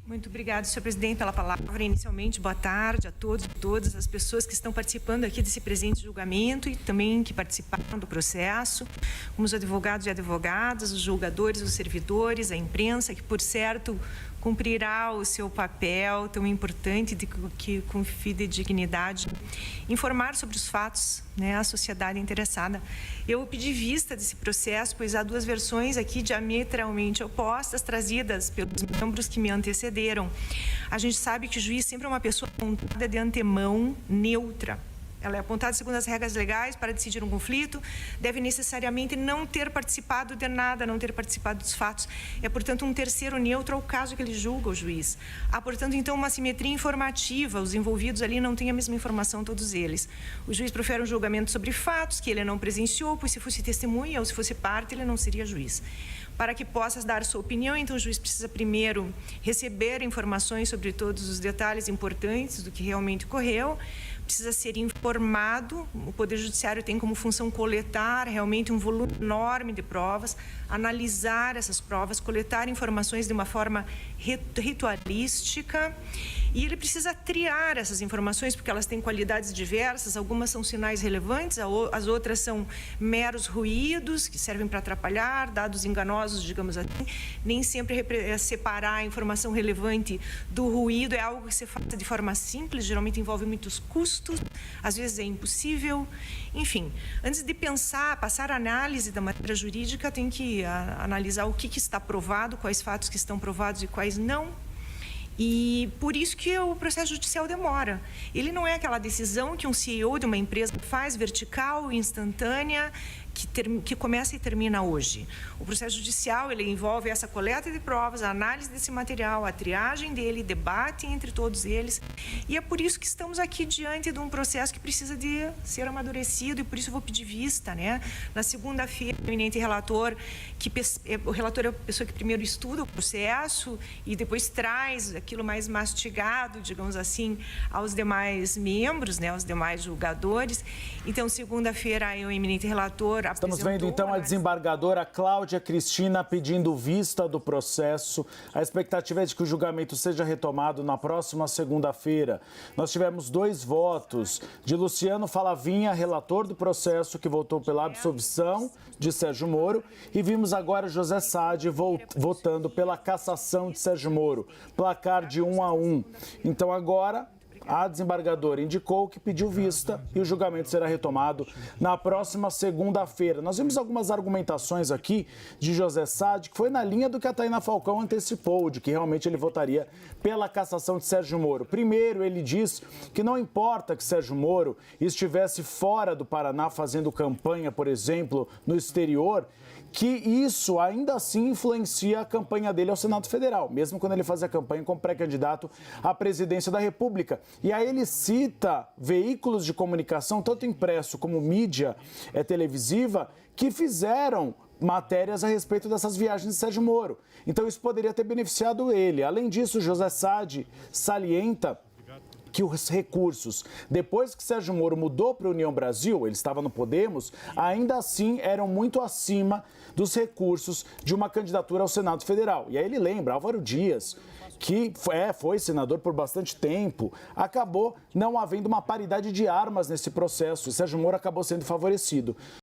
Muito obrigada, senhor presidente, pela palavra. Inicialmente, boa tarde a todos e todas as pessoas que estão participando aqui desse presente julgamento e também que participaram do processo, como os advogados e advogadas, os julgadores, os servidores, a imprensa, que, por certo, cumprirá o seu papel tão importante de que, com fidedignidade, informar sobre os fatos, né, à sociedade interessada. Eu pedi vista desse processo, pois há duas versões aqui diametralmente opostas, trazidas pelos membros que me antecederam. A gente sabe que o juiz sempre é uma pessoa apontada de antemão, neutra. Ela é apontada segundo as regras legais para decidir um conflito, deve necessariamente não ter participado de nada, não ter participado dos fatos. É, portanto, um terceiro neutro ao caso que ele julga o juiz. Há, portanto, então, uma simetria informativa. Os envolvidos ali não têm a mesma informação, todos eles. O juiz profere um julgamento sobre fatos que ele não presenciou, pois se fosse testemunha ou se fosse parte, ele não seria juiz. Para que possa dar sua opinião, então, o juiz precisa primeiro receber informações sobre todos os detalhes importantes do que realmente ocorreu, precisa ser informado. O Poder Judiciário tem como função coletar realmente um volume enorme de provas, analisar essas provas, coletar informações de uma forma ritualística, e ele precisa triar essas informações porque elas têm qualidades diversas, algumas são sinais relevantes, as outras são meros ruídos que servem para atrapalhar, dados enganosos, digamos assim. Nem sempre separar a informação relevante do ruído é algo que se faz de forma simples, geralmente envolve muitos custos, às vezes é impossível. Enfim, antes de passar a análise da matéria jurídica, tem que analisar o que está provado, quais fatos que estão provados e quais não. E por isso que o processo judicial demora. Ele não é aquela decisão que um CEO de uma empresa faz vertical, instantânea, que começa e termina hoje. O processo judicial, ele envolve essa coleta de provas, a análise desse material, a triagem dele, debate entre todos eles. E é por isso que estamos aqui diante de um processo que precisa de ser amadurecido, e por isso eu vou pedir vista, né? Na segunda-feira, o eminente relator, o relator é a pessoa que primeiro estuda o processo e depois traz aquilo mais mastigado, digamos assim, aos demais membros, né, aos demais julgadores. Então, segunda-feira, o eminente relator Estamos vendo, então, a desembargadora Cláudia Cristina pedindo vista do processo. A expectativa é de que o julgamento seja retomado na próxima segunda-feira. Nós tivemos 2 votos de Luciano Falavinha, relator do processo, que votou pela absolvição de Sérgio Moro, e vimos agora José Saad votando pela cassação de Sérgio Moro. Placar de 1-1. Então, agora, a desembargadora indicou que pediu vista e o julgamento será retomado na próxima segunda-feira. Nós vimos algumas argumentações aqui de José Saad, que foi na linha do que a Tainá Falcão antecipou, de que realmente ele votaria pela cassação de Sérgio Moro. Primeiro, ele diz que não importa que Sérgio Moro estivesse fora do Paraná fazendo campanha, por exemplo, no exterior, que isso ainda assim influencia a campanha dele ao Senado Federal, mesmo quando ele fazia campanha como pré-candidato à presidência da República. E aí ele cita veículos de comunicação, tanto impresso como mídia televisiva, que fizeram matérias a respeito dessas viagens de Sérgio Moro. Então isso poderia ter beneficiado ele. Além disso, José Saad salienta que os recursos, depois que Sérgio Moro mudou para a União Brasil, ele estava no Podemos, ainda assim eram muito acima dos recursos de uma candidatura ao Senado Federal. E aí ele lembra, Álvaro Dias, que foi senador por bastante tempo, acabou não havendo uma paridade de armas nesse processo, e Sérgio Moro acabou sendo favorecido.